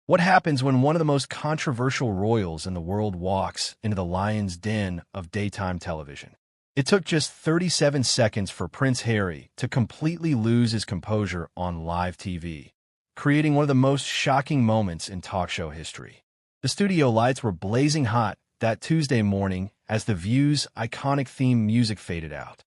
What happens when one of the most controversial royals in the world walks into the lion's den of daytime television? It took just 37 seconds for Prince Harry to completely lose his composure on live TV, creating one of the most shocking moments in talk show history. The studio lights were blazing hot that Tuesday morning as The View's iconic theme music faded out.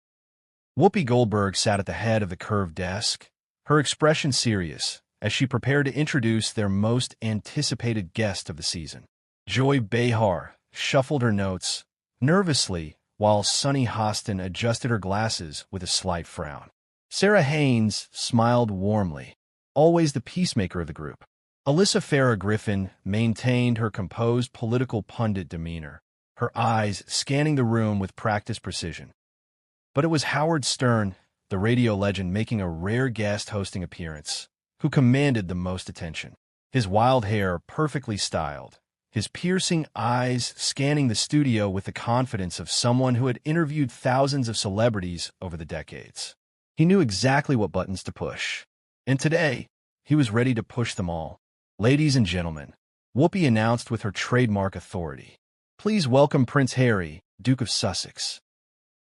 Whoopi Goldberg sat at the head of the curved desk, her expression serious, as she prepared to introduce their most anticipated guest of the season. Joy Behar shuffled her notes nervously while Sunny Hostin adjusted her glasses with a slight frown. Sarah Haynes smiled warmly, always the peacemaker of the group. Alyssa Farah Griffin maintained her composed political pundit demeanor, her eyes scanning the room with practiced precision. But it was Howard Stern, the radio legend making a rare guest hosting appearance, who commanded the most attention. His wild hair perfectly styled, his piercing eyes scanning the studio with the confidence of someone who had interviewed thousands of celebrities over the decades. He knew exactly what buttons to push. And today, he was ready to push them all. Ladies and gentlemen, Whoopi announced with her trademark authority, "Please welcome Prince Harry, Duke of Sussex."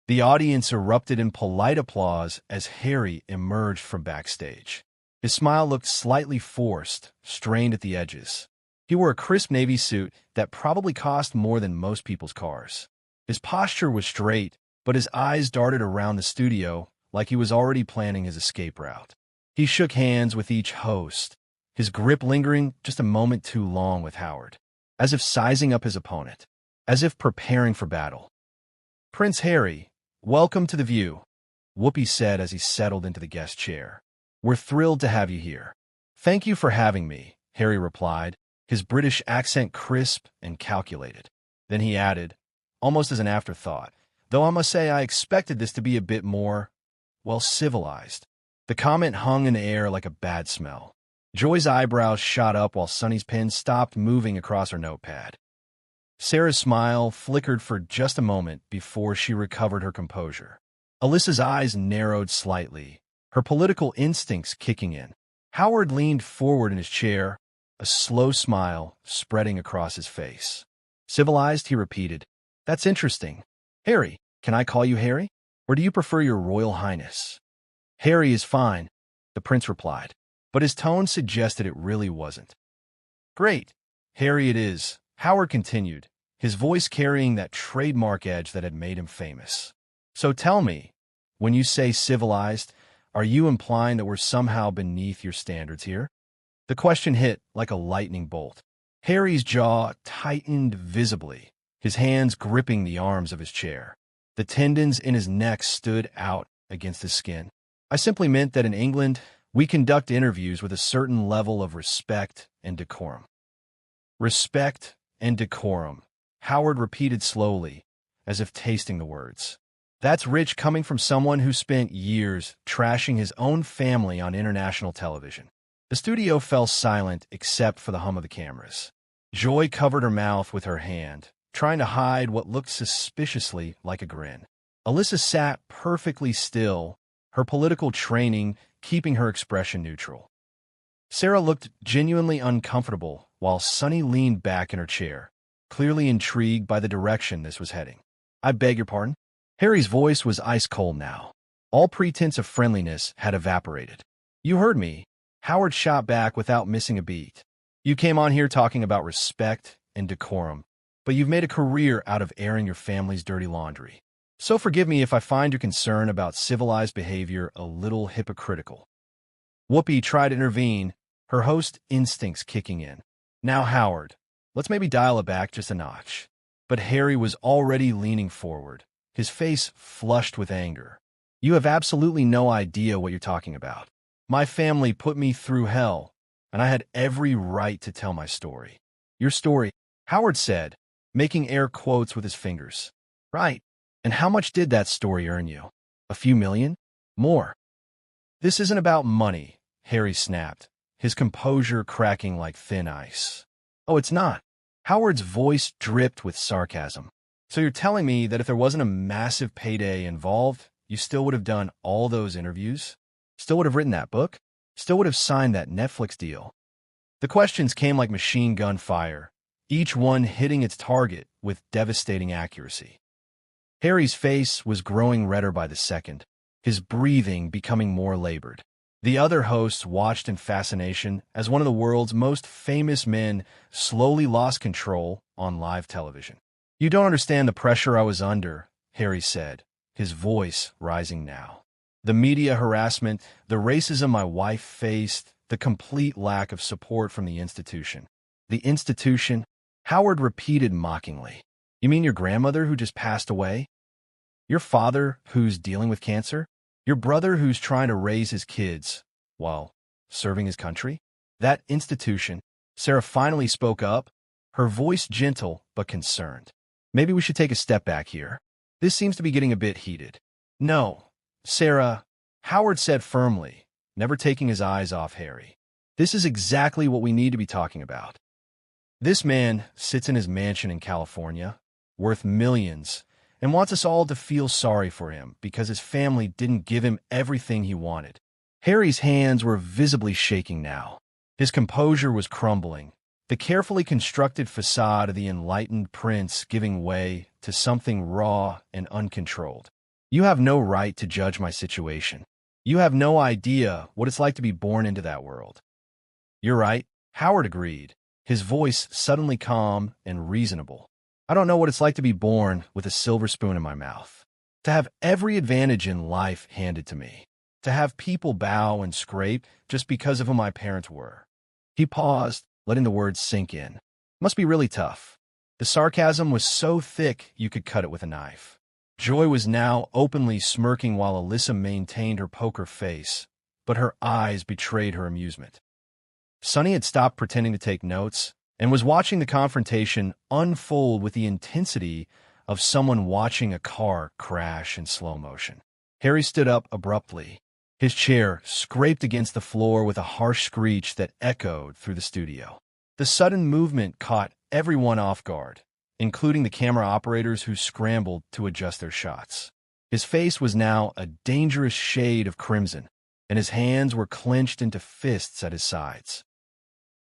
The audience erupted in polite applause as Harry emerged from backstage. His smile looked slightly forced, strained at the edges. He wore a crisp navy suit that probably cost more than most people's cars. His posture was straight, but his eyes darted around the studio like he was already planning his escape route. He shook hands with each host, his grip lingering just a moment too long with Howard, as if sizing up his opponent, as if preparing for battle. "Prince Harry, welcome to The View," Whoopi said as he settled into the guest chair. "We're thrilled to have you here." "Thank you for having me," Harry replied, his British accent crisp and calculated. Then he added, almost as an afterthought, "Though I must say I expected this to be a bit more, well, civilized." The comment hung in the air like a bad smell. Joy's eyebrows shot up while Sunny's pen stopped moving across her notepad. Sarah's smile flickered for just a moment before she recovered her composure. Alyssa's eyes narrowed slightly, her political instincts kicking in. Howard leaned forward in his chair, a slow smile spreading across his face. "Civilized," he repeated. "That's interesting. Harry, can I call you Harry? Or do you prefer your Royal Highness?" "Harry is fine," the prince replied, but his tone suggested it really wasn't. "Great. Harry it is," Howard continued, his voice carrying that trademark edge that had made him famous. "So tell me, when you say civilized, are you implying that we're somehow beneath your standards here?" The question hit like a lightning bolt. Harry's jaw tightened visibly, his hands gripping the arms of his chair. The tendons in his neck stood out against his skin. "I simply meant that in England, we conduct interviews with a certain level of respect and decorum." "Respect and decorum," Howard repeated slowly, as if tasting the words. "That's rich coming from someone who spent years trashing his own family on international television." The studio fell silent except for the hum of the cameras. Joy covered her mouth with her hand, trying to hide what looked suspiciously like a grin. Alyssa sat perfectly still, her political training keeping her expression neutral. Sarah looked genuinely uncomfortable while Sunny leaned back in her chair, clearly intrigued by the direction this was heading. "I beg your pardon?" Harry's voice was ice-cold now. All pretense of friendliness had evaporated. "You heard me," Howard shot back without missing a beat. "You came on here talking about respect and decorum, but you've made a career out of airing your family's dirty laundry. So forgive me if I find your concern about civilized behavior a little hypocritical." Whoopi tried to intervene, her host instincts kicking in. "Now, Howard, let's maybe dial it back just a notch." But Harry was already leaning forward, his face flushed with anger. "You have absolutely no idea what you're talking about. My family put me through hell, and I had every right to tell my story." "Your story," Howard said, making air quotes with his fingers. "Right. And how much did that story earn you? A few million? More?" "This isn't about money," Harry snapped, his composure cracking like thin ice. "Oh, it's not?" Howard's voice dripped with sarcasm. "So you're telling me that if there wasn't a massive payday involved, you still would have done all those interviews? Still would have written that book? Still would have signed that Netflix deal?" The questions came like machine gun fire, each one hitting its target with devastating accuracy. Harry's face was growing redder by the second, his breathing becoming more labored. The other hosts watched in fascination as one of the world's most famous men slowly lost control on live television. "You don't understand the pressure I was under," Harry said, his voice rising now. "The media harassment, the racism my wife faced, the complete lack of support from the institution." "The institution?" Howard repeated mockingly. "You mean your grandmother who just passed away? Your father who's dealing with cancer? Your brother who's trying to raise his kids while serving his country?" "That institution." Sarah finally spoke up, her voice gentle but concerned. "Maybe we should take a step back here. This seems to be getting a bit heated." "No, Sarah," Howard said firmly, never taking his eyes off Harry. "This is exactly what we need to be talking about. This man sits in his mansion in California, worth millions, and wants us all to feel sorry for him because his family didn't give him everything he wanted." Harry's hands were visibly shaking now. His composure was crumbling, the carefully constructed facade of the enlightened prince giving way to something raw and uncontrolled. "You have no right to judge my situation. You have no idea what it's like to be born into that world." "You're right," Howard agreed, his voice suddenly calm and reasonable. "I don't know what it's like to be born with a silver spoon in my mouth, to have every advantage in life handed to me, to have people bow and scrape just because of who my parents were." He paused, letting the words sink in. "Must be really tough." The sarcasm was so thick you could cut it with a knife. Joy was now openly smirking while Alyssa maintained her poker face, but her eyes betrayed her amusement. Sunny had stopped pretending to take notes and was watching the confrontation unfold with the intensity of someone watching a car crash in slow motion. Harry stood up abruptly. His chair scraped against the floor with a harsh screech that echoed through the studio. The sudden movement caught everyone off guard, including the camera operators who scrambled to adjust their shots. His face was now a dangerous shade of crimson, and his hands were clenched into fists at his sides.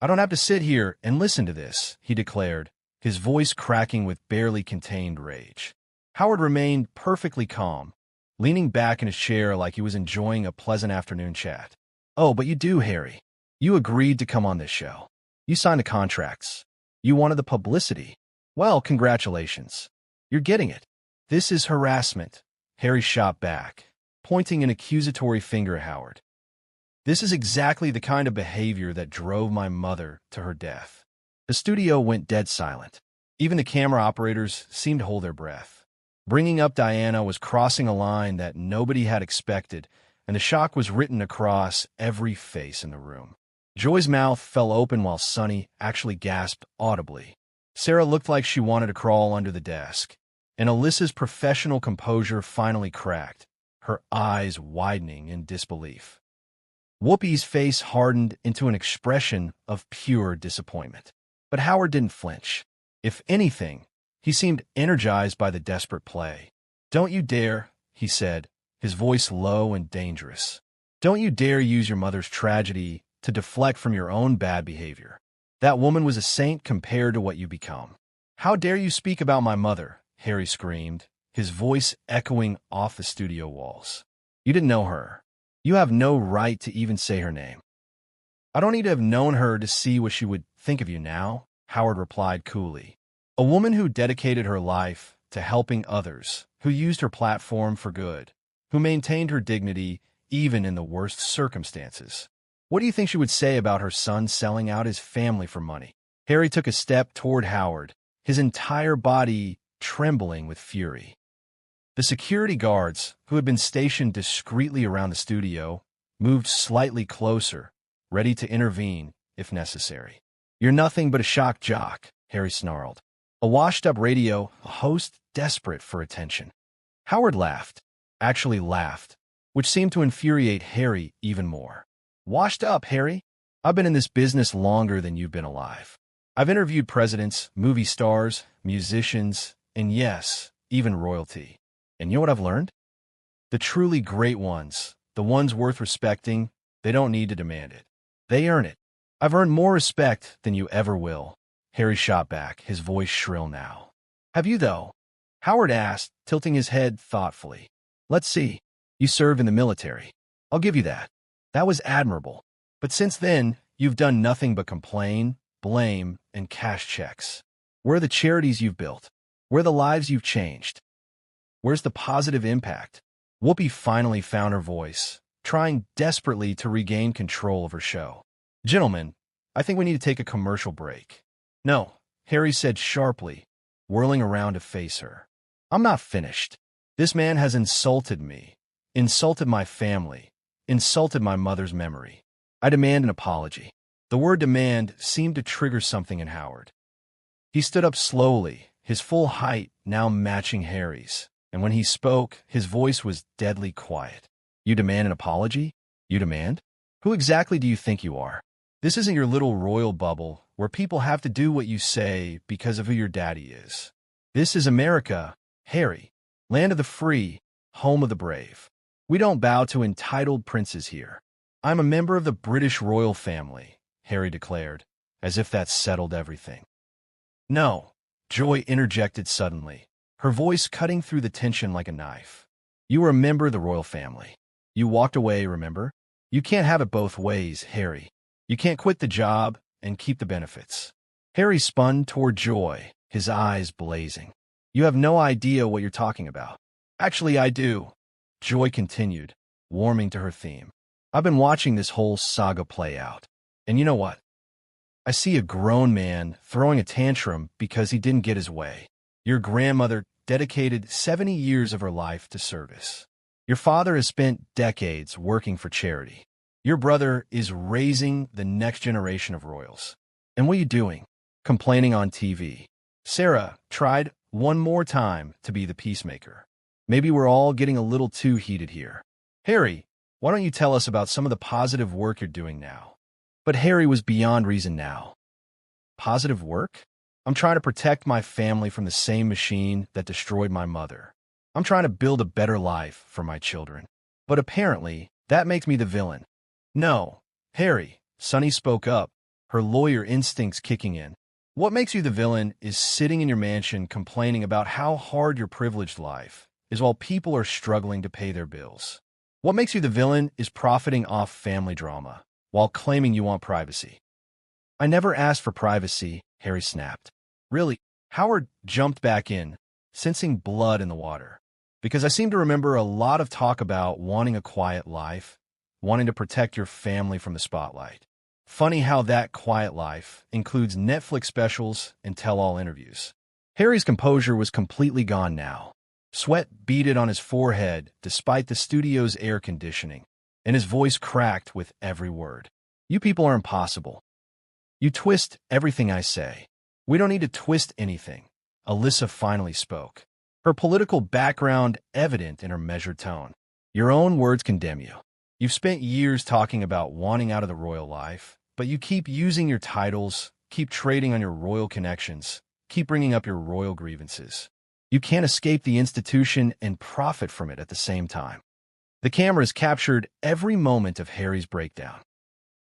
"I don't have to sit here and listen to this," he declared, his voice cracking with barely contained rage. Howard remained perfectly calm, leaning back in his chair like he was enjoying a pleasant afternoon chat. "Oh, but you do, Harry. You agreed to come on this show. You signed the contracts. You wanted the publicity. Well, congratulations. You're getting it." "This is harassment," Harry shot back, pointing an accusatory finger at Howard. "This is exactly the kind of behavior that drove my mother to her death." The studio went dead silent. Even the camera operators seemed to hold their breath. Bringing up Diana was crossing a line that nobody had expected, and the shock was written across every face in the room. Joy's mouth fell open while Sunny actually gasped audibly. Sarah looked like she wanted to crawl under the desk, and Alyssa's professional composure finally cracked, her eyes widening in disbelief. Whoopi's face hardened into an expression of pure disappointment. But Howard didn't flinch. If anything, he seemed energized by the desperate play. "Don't you dare," he said, his voice low and dangerous. "Don't you dare use your mother's tragedy to deflect from your own bad behavior. That woman was a saint compared to what you become." "How dare you speak about my mother?" Harry screamed, his voice echoing off the studio walls. "You didn't know her. You have no right to even say her name." "I don't need to have known her to see what she would think of you now," Howard replied coolly. "A woman who dedicated her life to helping others, who used her platform for good, who maintained her dignity even in the worst circumstances. What do you think she would say about her son selling out his family for money?" Harry took a step toward Howard, his entire body trembling with fury. The security guards, who had been stationed discreetly around the studio, moved slightly closer, ready to intervene if necessary. "You're nothing but a shock jock," Harry snarled. "A washed-up radio, a host desperate for attention." Howard laughed, actually laughed, which seemed to infuriate Harry even more. "Washed up, Harry? I've been in this business longer than you've been alive. I've interviewed presidents, movie stars, musicians, and yes, even royalty. And you know what I've learned? The truly great ones, the ones worth respecting, they don't need to demand it. They earn it. I've earned more respect than you ever will, Harry shot back, his voice shrill now. Have you, though? Howard asked, tilting his head thoughtfully. Let's see. You served in the military. I'll give you that. That was admirable. But since then, you've done nothing but complain, blame, and cash checks. Where are the charities you've built? Where are the lives you've changed? Where's the positive impact? Whoopi finally found her voice, trying desperately to regain control of her show. Gentlemen, I think we need to take a commercial break. No, Harry said sharply, whirling around to face her. I'm not finished. This man has insulted me, insulted my family, insulted my mother's memory. I demand an apology. The word demand seemed to trigger something in Howard. He stood up slowly, his full height now matching Harry's, and when he spoke, his voice was deadly quiet. You demand an apology? You demand? Who exactly do you think you are? This isn't your little royal bubble where people have to do what you say because of who your daddy is. This is America, Harry, land of the free, home of the brave. We don't bow to entitled princes here. I'm a member of the British royal family, Harry declared, as if that settled everything. No, Joy interjected suddenly, her voice cutting through the tension like a knife. You were a member of the royal family. You walked away, remember? You can't have it both ways, Harry. You can't quit the job and keep the benefits. Harry spun toward Joy, his eyes blazing. You have no idea what you're talking about. Actually, I do, Joy continued, warming to her theme. I've been watching this whole saga play out. And you know what? I see a grown man throwing a tantrum because he didn't get his way. Your grandmother dedicated 70 years of her life to service. Your father has spent decades working for charity. Your brother is raising the next generation of royals. And what are you doing? Complaining on TV. Sarah tried one more time to be the peacemaker. Maybe we're all getting a little too heated here. Harry, why don't you tell us about some of the positive work you're doing now? But Harry was beyond reason now. Positive work? I'm trying to protect my family from the same machine that destroyed my mother. I'm trying to build a better life for my children. But apparently, that makes me the villain. No, Harry, Sonny spoke up, her lawyer instincts kicking in. What makes you the villain is sitting in your mansion complaining about how hard your privileged life is while people are struggling to pay their bills. What makes you the villain is profiting off family drama while claiming you want privacy. I never asked for privacy, Harry snapped. Really? Howard jumped back in, sensing blood in the water. Because I seem to remember a lot of talk about wanting a quiet life, wanting to protect your family from the spotlight. Funny how that quiet life includes Netflix specials and tell-all interviews. Harry's composure was completely gone now. Sweat beaded on his forehead despite the studio's air conditioning, and his voice cracked with every word. You people are impossible. You twist everything I say. We don't need to twist anything, Alyssa finally spoke, her political background evident in her measured tone. Your own words condemn you. You've spent years talking about wanting out of the royal life, but you keep using your titles, keep trading on your royal connections, keep bringing up your royal grievances. You can't escape the institution and profit from it at the same time. The cameras captured every moment of Harry's breakdown,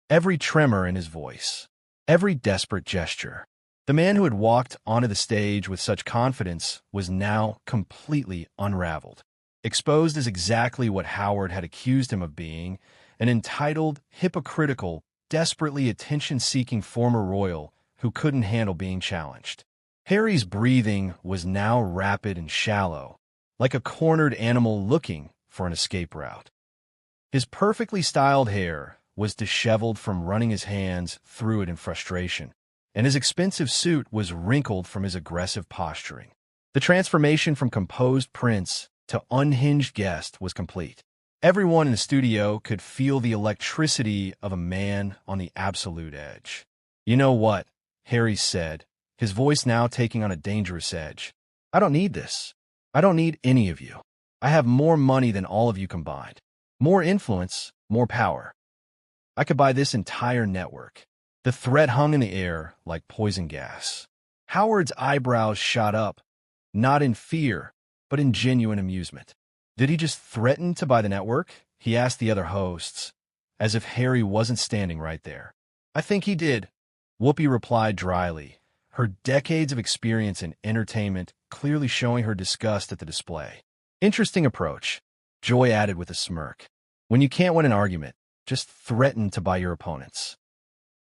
every tremor in his voice, every desperate gesture. The man who had walked onto the stage with such confidence was now completely unraveled, exposed as exactly what Howard had accused him of being, an entitled, hypocritical, desperately attention-seeking former royal who couldn't handle being challenged. Harry's breathing was now rapid and shallow, like a cornered animal looking for an escape route. His perfectly styled hair was disheveled from running his hands through it in frustration, and his expensive suit was wrinkled from his aggressive posturing. The transformation from composed prince to unhinged guest was complete. Everyone in the studio could feel the electricity of a man on the absolute edge. You know what? Harry said, his voice now taking on a dangerous edge. I don't need this. I don't need any of you. I have more money than all of you combined. More influence, more power. I could buy this entire network. The threat hung in the air like poison gas. Howard's eyebrows shot up, not in fear, but in genuine amusement. Did he just threaten to buy the network? He asked the other hosts, as if Harry wasn't standing right there. I think he did, Whoopi replied dryly, her decades of experience in entertainment clearly showing her disgust at the display. Interesting approach, Joy added with a smirk. When you can't win an argument, just threaten to buy your opponents.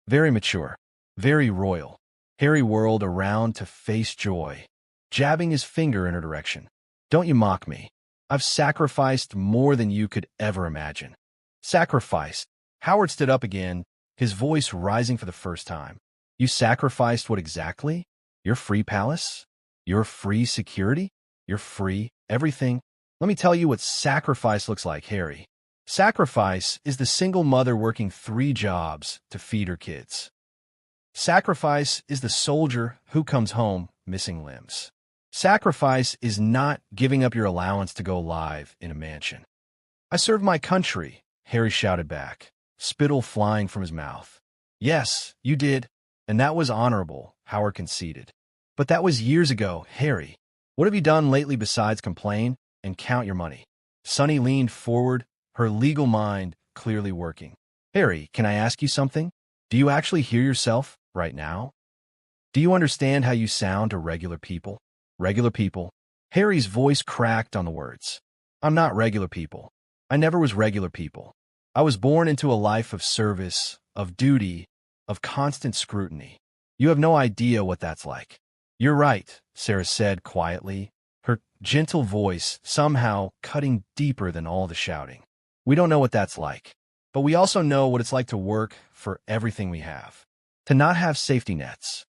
Very mature, very royal. Harry whirled around to face Joy, jabbing his finger in her direction. Don't you mock me. I've sacrificed more than you could ever imagine. Sacrificed. Howard stood up again, his voice rising for the first time. You sacrificed what exactly? Your free palace? Your free security? Your free everything? Let me tell you what sacrifice looks like, Harry. Sacrifice is the single mother working 3 jobs to feed her kids. Sacrifice is the soldier who comes home missing limbs. Sacrifice is not giving up your allowance to go live in a mansion. I served my country, Harry shouted back, spittle flying from his mouth. Yes, you did, and that was honorable, Howard conceded. But that was years ago, Harry. What have you done lately besides complain and count your money? Sunny leaned forward, her legal mind clearly working. Harry, can I ask you something? Do you actually hear yourself right now? Do you understand how you sound to regular people? Regular people? Harry's voice cracked on the words. I'm not regular people. I never was regular people. I was born into a life of service, of duty, of constant scrutiny. You have no idea what that's like. You're right, Sarah said quietly, her gentle voice somehow cutting deeper than all the shouting. We don't know what that's like, but we also know what it's like to work for everything we have, to not have safety nets,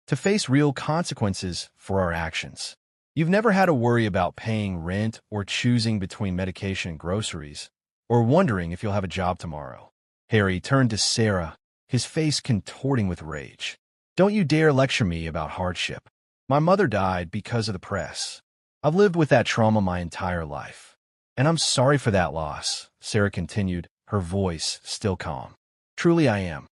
to face real consequences for our actions. You've never had to worry about paying rent or choosing between medication and groceries, or wondering if you'll have a job tomorrow. Harry turned to Sarah, his face contorting with rage. Don't you dare lecture me about hardship. My mother died because of the press. I've lived with that trauma my entire life. And I'm sorry for that loss, Sarah continued, her voice still calm. Truly I am.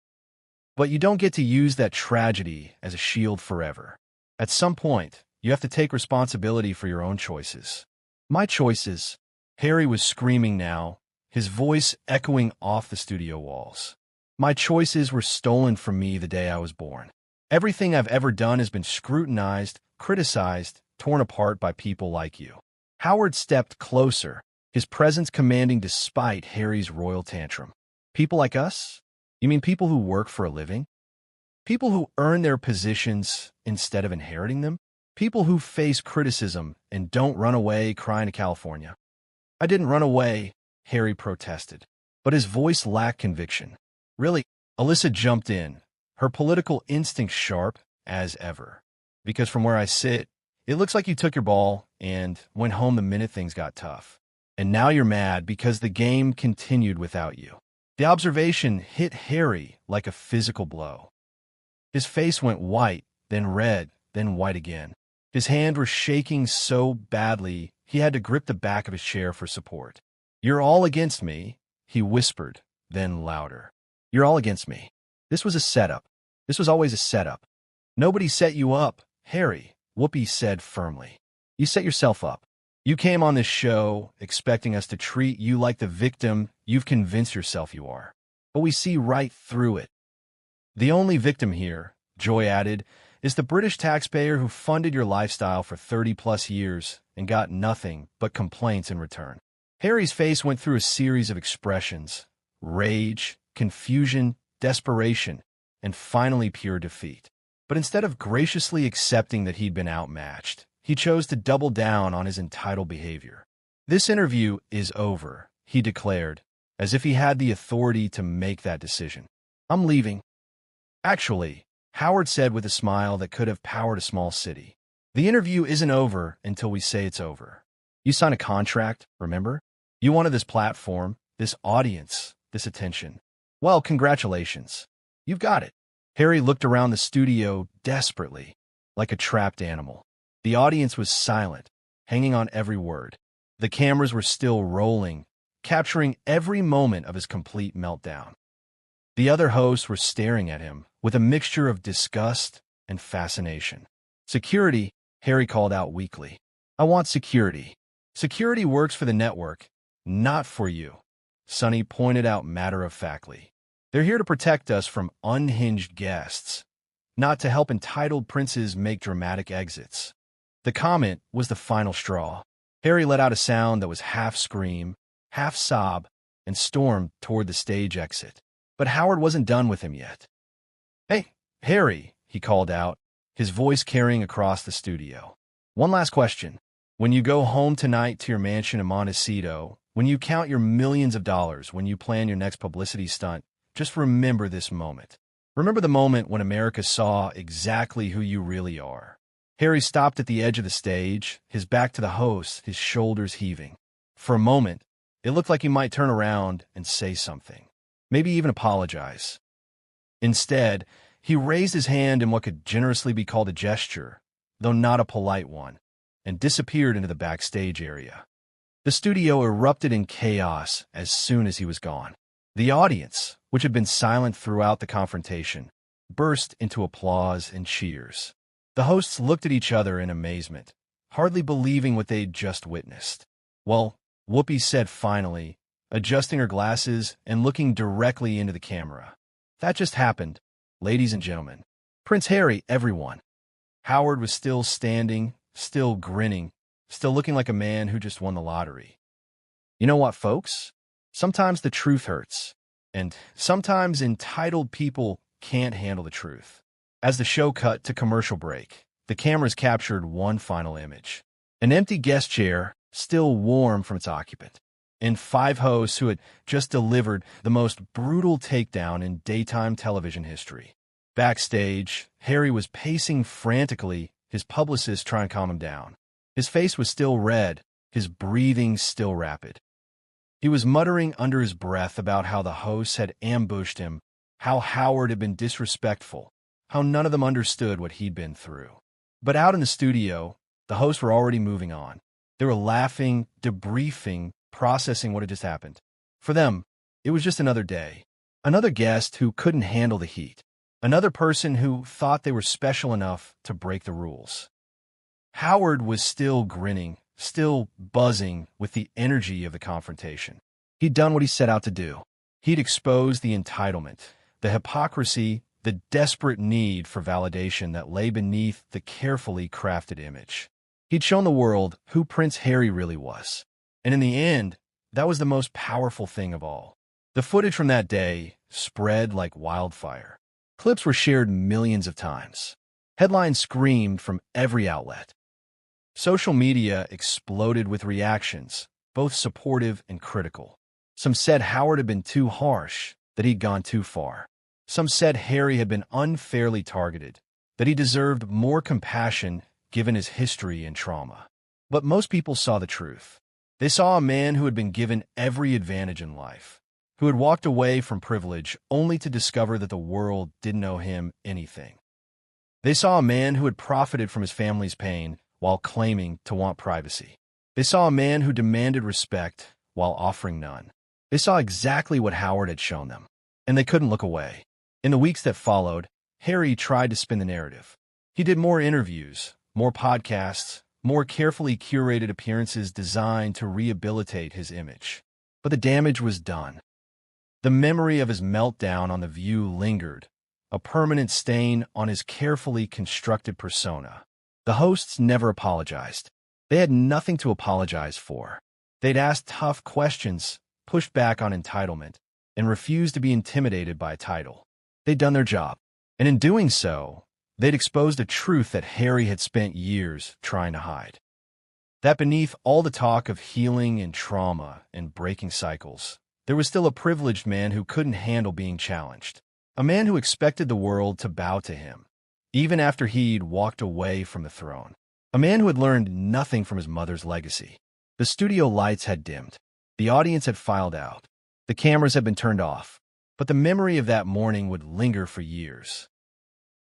But you don't get to use that tragedy as a shield forever. At some point, you have to take responsibility for your own choices. My choices? Harry was screaming now, his voice echoing off the studio walls. My choices were stolen from me the day I was born. Everything I've ever done has been scrutinized, criticized, torn apart by people like you. Howard stepped closer, his presence commanding despite Harry's royal tantrum. People like us? You mean people who work for a living? People who earn their positions instead of inheriting them? People who face criticism and don't run away crying to California. I didn't run away, Harry protested, but his voice lacked conviction. Really? Alyssa jumped in, her political instincts sharp as ever. Because from where I sit, it looks like you took your ball and went home the minute things got tough. And now you're mad because the game continued without you. The observation hit Harry like a physical blow. His face went white, then red, then white again. His hands were shaking so badly he had to grip the back of his chair for support. You're all against me, he whispered, then louder. You're all against me. This was a setup. This was always a setup. Nobody set you up, Harry, Whoopi said firmly. You set yourself up. You came on this show expecting us to treat you like the victim you've convinced yourself you are. But we see right through it. The only victim here, Joy added, is the British taxpayer who funded your lifestyle for 30-plus years and got nothing but complaints in return. Harry's face went through a series of expressions: rage, confusion, desperation, and finally pure defeat. But instead of graciously accepting that he'd been outmatched, he chose to double down on his entitled behavior. This interview is over, he declared, as if he had the authority to make that decision. I'm leaving. Actually, Howard said with a smile that could have powered a small city. The interview isn't over until we say it's over. You signed a contract, remember? You wanted this platform, this audience, this attention. Well, congratulations. You've got it. Harry looked around the studio desperately, like a trapped animal. The audience was silent, hanging on every word. The cameras were still rolling, capturing every moment of his complete meltdown. The other hosts were staring at him with a mixture of disgust and fascination. Security, Harry called out weakly. I want security. Security works for the network, not for you, Sunny pointed out matter-of-factly. They're here to protect us from unhinged guests, not to help entitled princes make dramatic exits. The comment was the final straw. Harry let out a sound that was half scream, half sob, and stormed toward the stage exit. But Howard wasn't done with him yet. "Hey, Harry," he called out, his voice carrying across the studio. "One last question. When you go home tonight to your mansion in Montecito, when you count your millions of dollars, when you plan your next publicity stunt, just remember this moment. Remember the moment when America saw exactly who you really are." Harry stopped at the edge of the stage, his back to the host, his shoulders heaving. For a moment, it looked like he might turn around and say something, maybe even apologize. Instead, he raised his hand in what could generously be called a gesture, though not a polite one, and disappeared into the backstage area. The studio erupted in chaos as soon as he was gone. The audience, which had been silent throughout the confrontation, burst into applause and cheers. The hosts looked at each other in amazement, hardly believing what they'd just witnessed. "Well," Whoopi said finally, adjusting her glasses and looking directly into the camera. "That just happened, ladies and gentlemen. Prince Harry, everyone." Howard was still standing, still grinning, still looking like a man who just won the lottery. "You know what, folks? Sometimes the truth hurts, and sometimes entitled people can't handle the truth." As the show cut to commercial break, the cameras captured one final image. An empty guest chair, still warm from its occupant, and 5 hosts who had just delivered the most brutal takedown in daytime television history. Backstage, Harry was pacing frantically, his publicist trying to calm him down. His face was still red, his breathing still rapid. He was muttering under his breath about how the hosts had ambushed him, how Howard had been disrespectful, how none of them understood what he'd been through. But out in the studio, the hosts were already moving on. They were laughing, debriefing, processing what had just happened. For them, it was just another day. Another guest who couldn't handle the heat. Another person who thought they were special enough to break the rules. Howard was still grinning, still buzzing with the energy of the confrontation. He'd done what he set out to do. He'd exposed the entitlement, the hypocrisy, the desperate need for validation that lay beneath the carefully crafted image. He'd shown the world who Prince Harry really was. And in the end, that was the most powerful thing of all. The footage from that day spread like wildfire. Clips were shared millions of times. Headlines screamed from every outlet. Social media exploded with reactions, both supportive and critical. Some said Howard had been too harsh, that he'd gone too far. Some said Harry had been unfairly targeted, that he deserved more compassion given his history and trauma. But most people saw the truth. They saw a man who had been given every advantage in life, who had walked away from privilege only to discover that the world didn't owe him anything. They saw a man who had profited from his family's pain while claiming to want privacy. They saw a man who demanded respect while offering none. They saw exactly what Howard had shown them, and they couldn't look away. In the weeks that followed, Harry tried to spin the narrative. He did more interviews, more podcasts, more carefully curated appearances designed to rehabilitate his image. But the damage was done. The memory of his meltdown on The View lingered, a permanent stain on his carefully constructed persona. The hosts never apologized. They had nothing to apologize for. They'd asked tough questions, pushed back on entitlement, and refused to be intimidated by a title. They'd done their job, and in doing so, they'd exposed a truth that Harry had spent years trying to hide. That beneath all the talk of healing and trauma and breaking cycles, there was still a privileged man who couldn't handle being challenged. A man who expected the world to bow to him, even after he'd walked away from the throne. A man who had learned nothing from his mother's legacy. The studio lights had dimmed. The audience had filed out. The cameras had been turned off. But the memory of that morning would linger for years.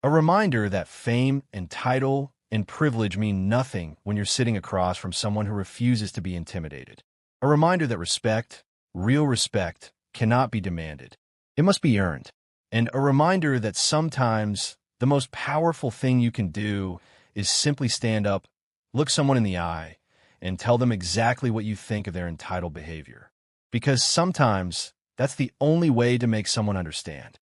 A reminder that fame and title and privilege mean nothing when you're sitting across from someone who refuses to be intimidated. A reminder that respect, real respect, cannot be demanded. It must be earned. And a reminder that sometimes the most powerful thing you can do is simply stand up, look someone in the eye, and tell them exactly what you think of their entitled behavior. Because sometimes that's the only way to make someone understand.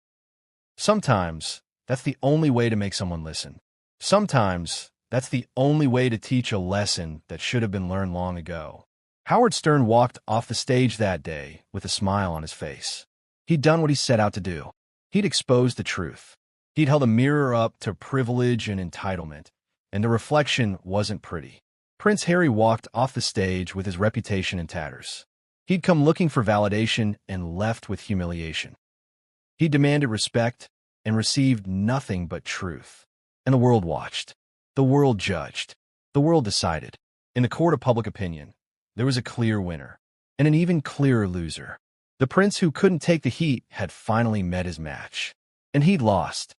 Sometimes, that's the only way to make someone listen. Sometimes, that's the only way to teach a lesson that should have been learned long ago. Howard Stern walked off the stage that day with a smile on his face. He'd done what he set out to do. He'd exposed the truth. He'd held a mirror up to privilege and entitlement, and the reflection wasn't pretty. Prince Harry walked off the stage with his reputation in tatters. He'd come looking for validation and left with humiliation. He demanded respect and received nothing but truth. And the world watched. The world judged. The world decided. In the court of public opinion, there was a clear winner and an even clearer loser. The prince who couldn't take the heat had finally met his match. And he'd lost.